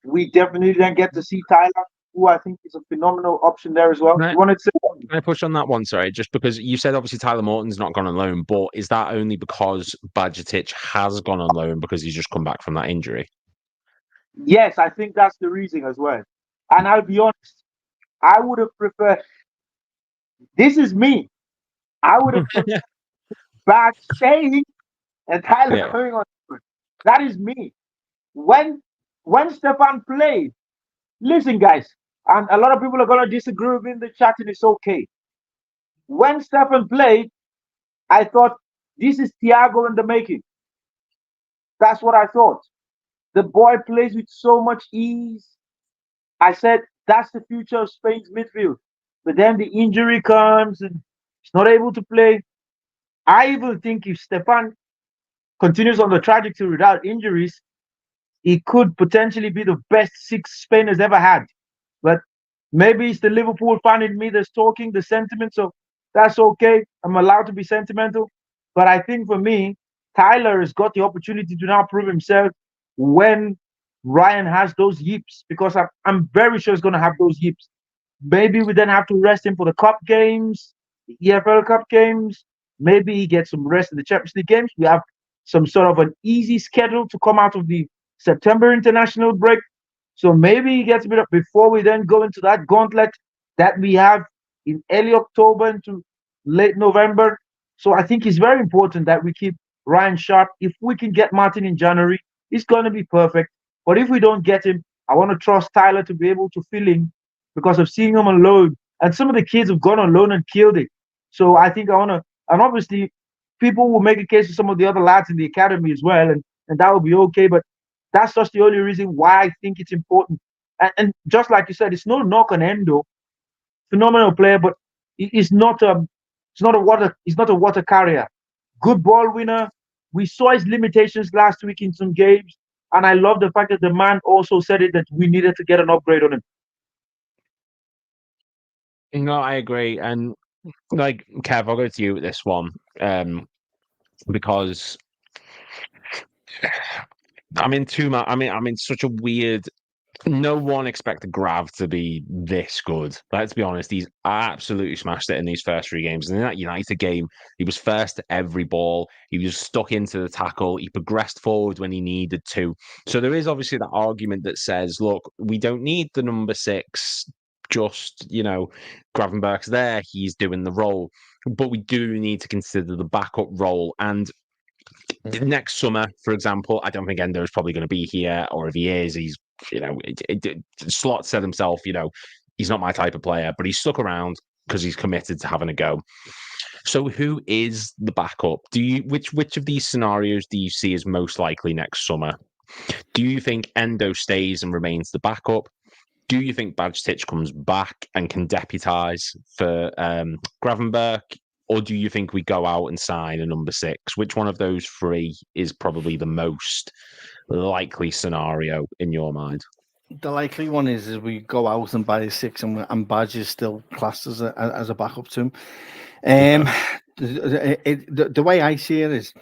We definitely then get to see Tyler, who I think is a phenomenal option there as well. You wanted to say, can I push on that one? Sorry, just because you said obviously Tyler Morton's not gone on loan, but is that only because Bajcetic has gone on loan because he's just come back from that injury? Yes, I think that's the reason as well. And I'll be honest, I would have preferred. This is me. I would have preferred Baj staying and Tyler coming on. That is me. When Stefan played, listen, guys, and a lot of people are going to disagree with me in the chat, and it's okay. When Stefan played, I thought This is Thiago in the making. That's what I thought. The boy plays with so much ease. I said that's the future of Spain's midfield. But then the injury comes and he's not able to play. I even think if Stefan continues on the trajectory without injuries, he could potentially be the best six Spain has ever had. But maybe it's the Liverpool fan in me that's talking the sentiment, so that's okay. I'm allowed to be sentimental. But I think for me, Tyler has got the opportunity to now prove himself when Ryan has those yips, because I'm very sure he's going to have those yips. Maybe we then have to rest him for the cup games, the EFL Cup games. Maybe he gets some rest in the Champions League games. We have some sort of an easy schedule to come out of the September international break. So maybe he gets a bit up before we then go into that gauntlet that we have in early October into late November. So I think it's very important that we keep Ryan sharp. If we can get Martin in January, it's going to be perfect. But if we don't get him, I want to trust Tyler to be able to fill in because of seeing him on loan. And some of the kids have gone on loan and killed it. So I think I want to, and obviously people will make a case for some of the other lads in the academy as well, and that will be okay. But that's just the only reason why I think it's important. And just like you said, it's no knock on Endo, phenomenal player, but he's not a water carrier. Good ball winner. We saw his limitations last week in some games, and I love the fact that the man also said it that we needed to get an upgrade on him. No, I agree. And like Kev, I'll go to you with this one. Because I'm in I'm in such a weird. No one expected Grav to be this good. Let's be honest, he's absolutely smashed it in these first three games. And in that United game, he was first to every ball. He was stuck into the tackle. He progressed forward when he needed to. So there is obviously that argument that says, look, we don't need the number 6. Just, Gravenberch's there. He's doing the role. But we do need to consider the backup role. And next summer, for example, I don't think Endo is probably going to be here, or if he is, he's, Slot said himself, he's not my type of player, but he's stuck around because he's committed to having a go. So who is the backup? Which of these scenarios do you see as most likely next summer? Do you think Endo stays and remains the backup? Do you think Bajtic comes back and can deputise for Gravenberch? Or do you think we go out and sign a number 6? Which one of those three is probably the most likely scenario in your mind? The likely one is we go out and buy a 6 and Badge is still classed as a backup to him. The way I see it is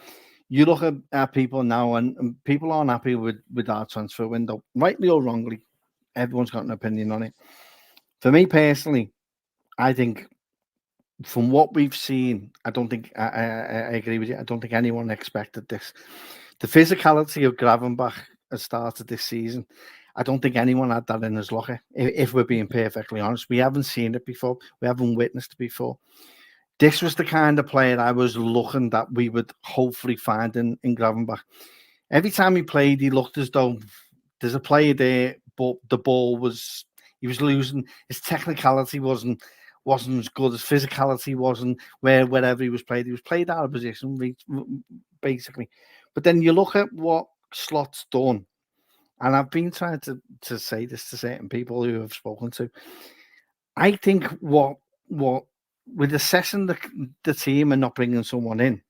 you look at people now and people aren't happy with our transfer window. Rightly or wrongly, everyone's got an opinion on it. For me personally, I think from what we've seen, I don't think I agree with you. I don't think anyone expected this. The physicality of Gravenberch has started this season. I don't think anyone had that in his locker. If we're being perfectly honest, we haven't seen it before. We haven't witnessed it before. This was the kind of player I was looking that we would hopefully find in Gravenberch. Every time he played, he looked as though there's a player there, but the ball he was losing. His technicality wasn't as good. His physicality wasn't wherever he was played out of position, basically. But then you look at what Slot's done, and I've been trying to say this to certain people who I've spoken to. I think what with assessing the team and not bringing someone in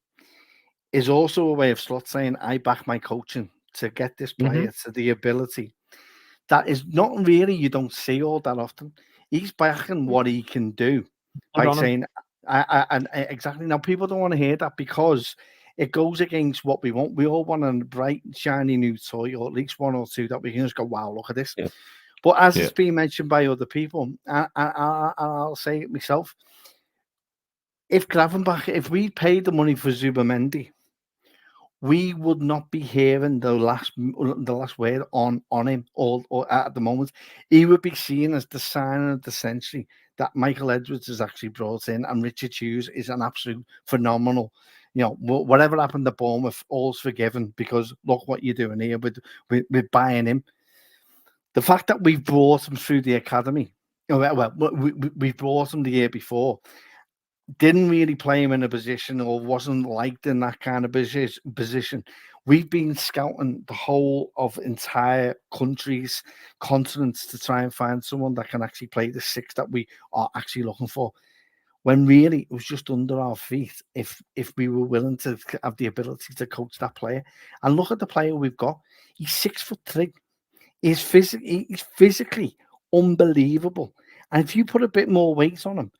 is also a way of Slot saying, I back my coaching to get this player to the ability. That is not really, you don't see all that often. He's backing what he can do by saying, and exactly. Now, people don't want to hear that because it goes against what we want. We all want a bright, shiny new toy, or at least one or two that we can just go, wow, look at this. Yeah. But as it's been mentioned by other people, I'll say it myself, if we paid the money for Zubimendi, we would not be hearing the last word on him or at the moment. He would be seen as the signing of the century that Michael Edwards has actually brought in, and Richard Hughes is an absolute phenomenal. Whatever happened to Bournemouth, all's forgiven because look what you're doing here with buying him. The fact that we've brought him through the academy, we brought him the year before. didn't really play him in a position or wasn't liked in that kind of position. We've been scouting the whole of entire countries, continents to try and find someone that can actually play the 6 that we are actually looking for. When really it was just under our feet if we were willing to have the ability to coach that player. And look at the player we've got. He's 6'3". He's physically unbelievable. And if you put a bit more weight on him,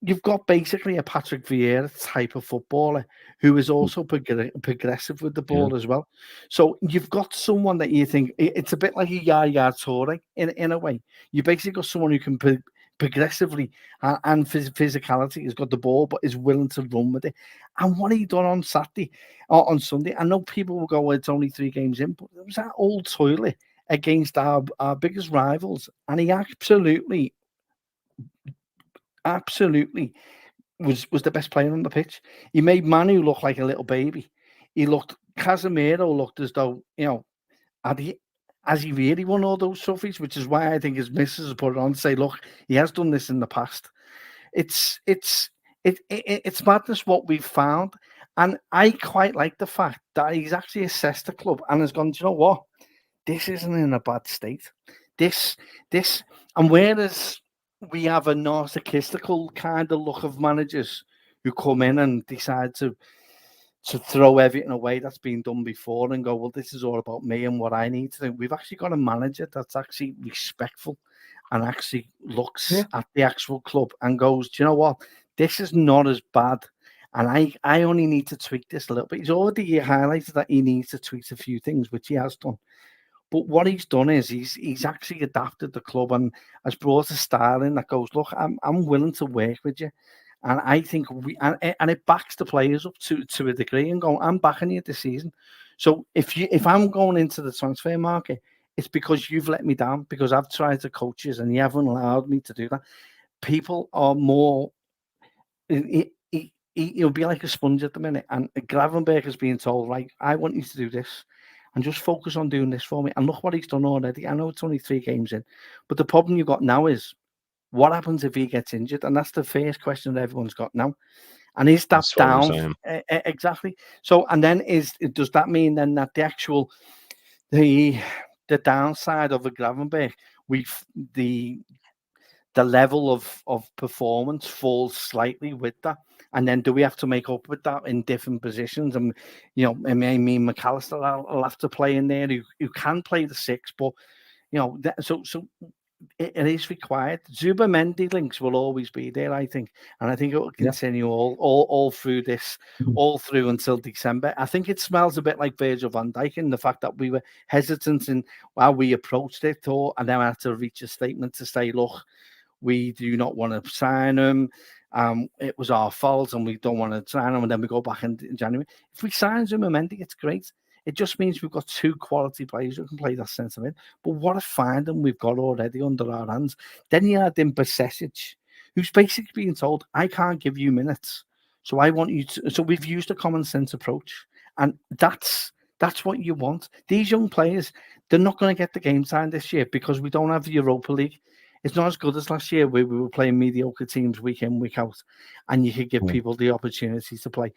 you've got basically a Patrick Vieira type of footballer who is also progressive with the ball as well. So you've got someone that you think it's a bit like a Yaya Toure in a way. You basically got someone who can progressively and physicality has got the ball, but is willing to run with it. And what he done on Saturday or on Sunday, I know people will go, well, it's only 3 games in, but it was that old toilet against our biggest rivals, and he absolutely was the best player on the pitch. He made Manu look like a little baby. Casemiro looked as though, has he really won all those trophies? Which is why I think his missus put it on to say, look, he has done this in the past. It's madness what we've found. And I quite like the fact that he's actually assessed the club and has gone, do you know what? This isn't in a bad state. And whereas we have a narcissistical kind of look of managers who come in and decide to throw everything away that's been done before and go, well, this is all about me and what I need to do. We've actually got a manager that's actually respectful and actually looks at the actual club and goes, do you know what? This is not as bad. And I only need to tweak this a little bit. He's already highlighted that he needs to tweak a few things, which he has done. But what he's done is he's actually adapted the club and has brought a style in that goes, look, I'm willing to work with you. And I think and it backs the players up to a degree and go, I'm backing you this season. So if I'm going into the transfer market, it's because you've let me down, because I've tried to coach you and you haven't allowed me to do that. People are more, he'll be like a sponge at the minute. And Gravenberch is being told, right, I want you to do this. And just focus on doing this for me. And look what he's done already. I know it's only 3 games in, but the problem you've got now is what happens if he gets injured? And that's the first question that everyone's got now. And is that down? Exactly. So, and then does that mean then that the actual the downside of a Gravenberch, the level of performance falls slightly with that? And then do we have to make up with that in different positions? And, I mean, McAllister will have to play in there who can play the 6, but, so it is required. Zubimendi links will always be there, I think. And I think it will continue all through this, all through until December. I think it smells a bit like Virgil van Dijk in the fact that we were hesitant in how we approached it, and then I had to reach a statement to say, look, we do not want to sign him. It was our fault and we don't want to sign him, and then we go back in January. If we sign Zubimendi, it's great. It just means we've got 2 quality players who can play that centre mid. But what a finding we've got already under our hands. Then you add in Bajcetic, who's basically being told, I can't give you minutes. So I want you to. So we've used a common sense approach. And that's what you want. These young players, they're not going to get the game time this year because we don't have the Europa League. It's not as good as last year where we were playing mediocre teams week in, week out, and you could give people the opportunity to play.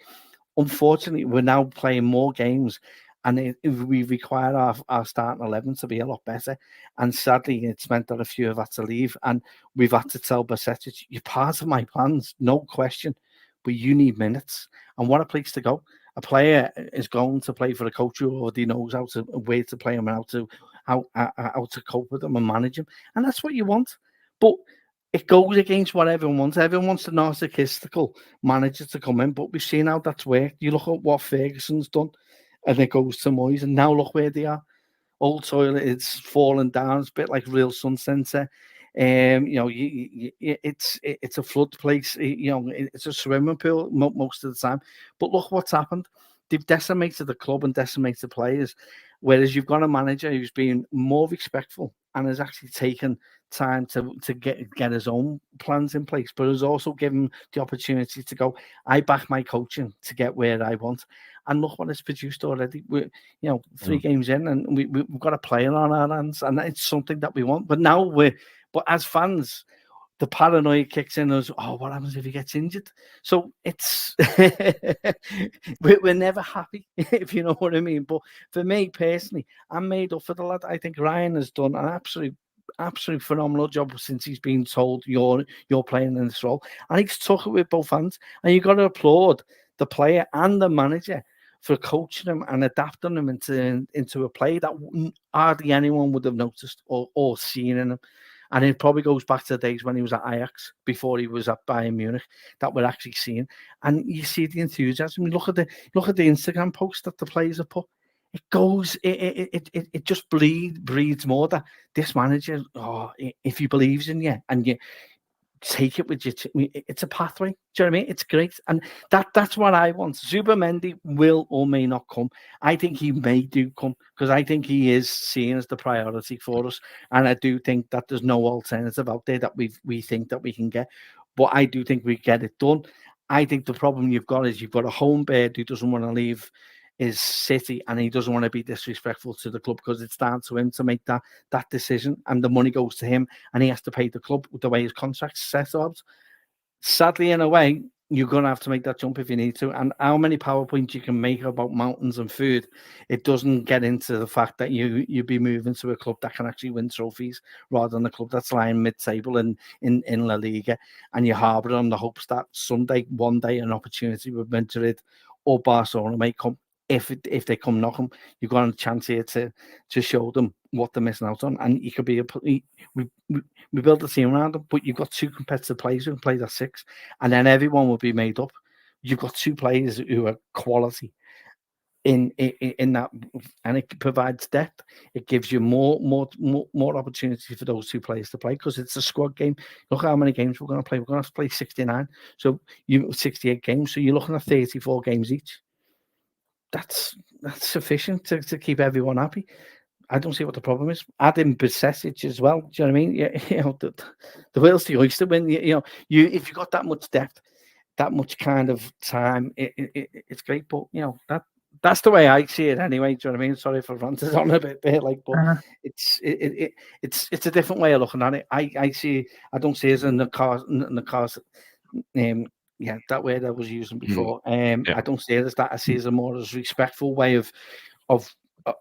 Unfortunately, we're now playing more games, and we require our starting 11 to be a lot better. And sadly, it's meant that a few have had to leave, and we've had to tell Bajcetic, you're part of my plans, no question, but you need minutes. And what a place to go. A player is going to play for a coach who already knows where to play him and how to cope with them and manage them, and that's what you want. But it goes against what everyone wants. Everyone wants the narcissistical manager to come in, but we've seen how that's worked. You look at what Ferguson's done, and it goes to Moyes, and now look where they are. Old toilet is falling down. It's a bit like Real Sun Centre. It's a flood place. It's a swimming pool most of the time. But look what's happened. They've decimated the club and decimated players. Whereas you've got a manager who's been more respectful and has actually taken time to get his own plans in place, but has also given the opportunity to go, I back my coaching to get where I want. And look what it's produced already. We're 3 games in, and we've got a player on our hands, and it's something that we want. But now but as fans, the paranoia kicks in as, oh, what happens if he gets injured? So it's we're never happy, if you know what I mean. But for me personally, I'm made up for the lad. I think Ryan has done an absolute phenomenal job since he's been told you're playing in this role, and he's took it with both hands. And you've got to applaud the player and the manager for coaching him and adapting him into a play that hardly anyone would have noticed or seen in him. And it probably goes back to the days when he was at Ajax, before he was at Bayern Munich, that we're actually seeing. And you see the enthusiasm. Look at the Instagram post that the players have put. It goes, it just breeds more that this manager, if he believes in you and you take it with you, it's a pathway. Do you know what I mean? It's great. And that's what I want. Zubimendi will or may not come. I think he may do come, because I think he is seen as the priority for us. And I do think that there's no alternative out there that we think that we can get. But I do think we get it done. I think the problem you've got is you've got a home bird who doesn't want to leave his city, and he doesn't want to be disrespectful to the club, because it's down to him to make that decision, and the money goes to him, and he has to pay the club with the way his contract's set up. Sadly, in a way, you're going to have to make that jump if you need to. And how many PowerPoints you can make about mountains and food, it doesn't get into the fact that you'd be moving to a club that can actually win trophies, rather than a club that's lying mid-table in La Liga, and you harbour on the hopes that someday, one day, an opportunity with Madrid or Barcelona may come. If they come knocking, you've got a chance here to show them what they're missing out on. And you could be we build a team around them, but you've got two competitive players who can play that six, and then everyone will be made up. You've got two players who are quality in that, and it provides depth. It gives you more opportunity for those two players to play, because it's a squad game. Look how many games we're going to play. We're going to have to play 69, so 68 games. So you're looking at 34 games each. That's sufficient to keep everyone happy. I don't see what the problem is. Add in Besic as well. Do you know what I mean? The whale's the oyster. When if you got that much depth, that much kind of time, it's great. But that's the way I see it anyway. Do you know what I mean? Sorry for ranting on a bit there, but it's a different way of looking at it. I don't see it as in the cars. That word I was using before. I don't see it as that. I see it as a more respectful way of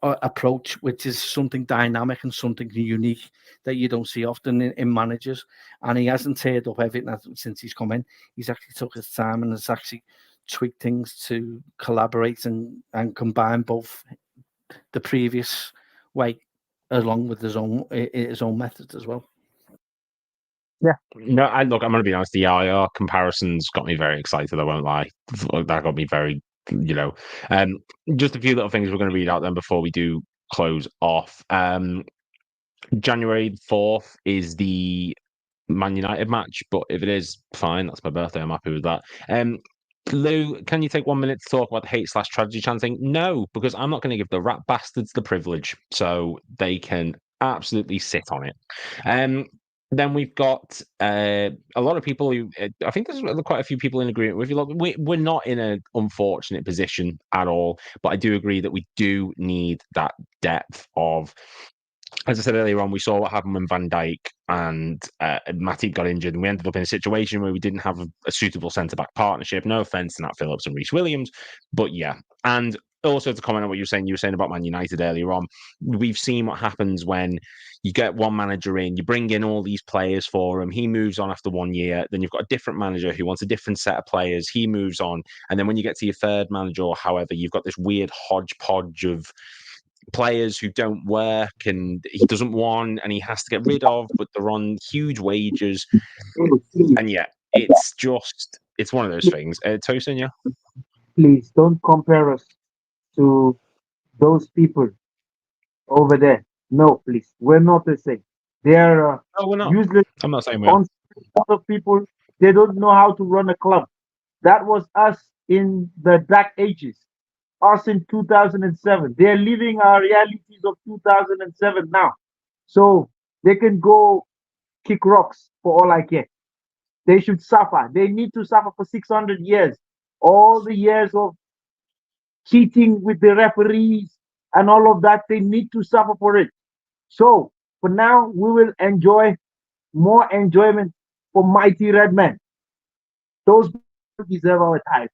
approach, which is something dynamic and something unique that you don't see often in managers. And he hasn't teared up everything since he's come in. He's actually took his time and has actually tweaked things to collaborate and combine both the previous way along with his own methods as well. Yeah. No, I'm going to be honest. The IR comparisons got me very excited. I won't lie. That got me very, just a few little things we're going to read out then before we do close off. January 4th is the Man United match, but if it is, fine. That's my birthday. I'm happy with that. Lou, can you take 1 minute to talk about the hate/tragedy chanting? No, because I'm not going to give the rat bastards the privilege, so they can absolutely sit on it. Then we've got a lot of people who I think there's quite a few people in agreement with you. Look, we're not in an unfortunate position at all, but I do agree that we do need that depth of. As I said earlier on, we saw what happened when Van Dijk and Matip got injured, and we ended up in a situation where we didn't have a suitable centre-back partnership. No offence to Nat Phillips and Reece Williams, but yeah. And also to comment on what you were saying about Man United earlier on, we've seen what happens when you get one manager in, you bring in all these players for him, he moves on after 1 year, then you've got a different manager who wants a different set of players, he moves on, and then when you get to your third manager or however, you've got this weird hodgepodge of players who don't work and he doesn't want and he has to get rid of, but they're on huge wages. And yeah, it's one of those things. Tosin, yeah? Please don't compare us to those people over there. No, please. We're not the same. They are we're not. useless. I'm not saying we are. Of people. They don't know how to run a club. That was us in the dark ages. Us in 2007. They're living our realities of 2007 now. So they can go kick rocks for all I care. They should suffer. They need to suffer for 600 years. All the years of cheating with the referees and all of that, they need to suffer for it. So for now, we will enjoy more enjoyment for mighty red men. Those deserve our time.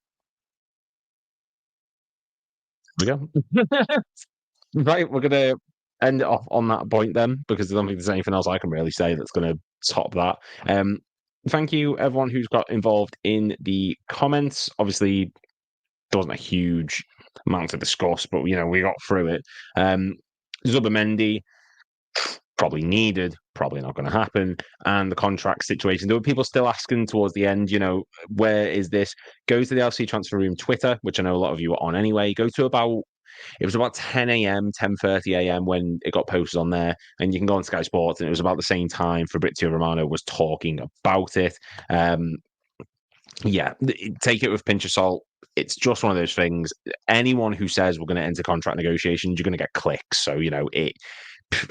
There we go. Right, we're gonna end it off on that point then, because I don't think there's anything else I can really say that's gonna top that. Thank you everyone who's got involved in the comments. Obviously, there wasn't a huge amount to discuss, but we got through it. Zubimendi, probably needed, probably not going to happen. And the contract situation. There were people still asking towards the end, where is this? Go to the LC Transfer Room Twitter, which I know a lot of you are on anyway. Go to it was about 10 a.m., 10:30 a.m. when it got posted on there. And you can go on Sky Sports, and it was about the same time Fabrizio Romano was talking about it. Yeah, take it with a pinch of salt. It's just one of those things. Anyone who says we're going to enter contract negotiations, you're going to get clicks. So,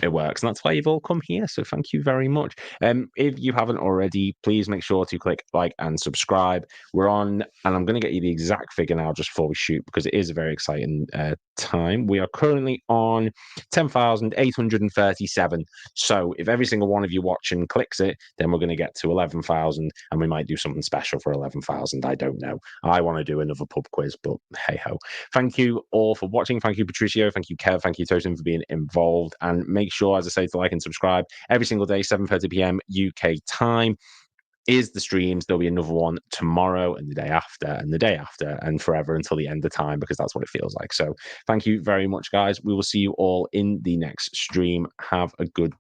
it works, and that's why you've all come here. So thank you very much. If you haven't already, please make sure to click like and subscribe. We're on, and I'm going to get you the exact figure now just before we shoot, because it is a very exciting time. We are currently on 10,837. So if every single one of you watching clicks it, then we're going to get to 11,000, and we might do something special for 11,000. I don't know. I want to do another pub quiz, but hey ho. Thank you all for watching. Thank you, Patricio. Thank you, Kev. Thank you, Tosin, for being involved. And make sure, as I say, to like and subscribe every single day, 7:30 p.m. UK time is the streams. There'll be another one tomorrow and the day after and the day after and forever until the end of time, because that's what it feels like. So thank you very much, guys. We will see you all in the next stream. Have a good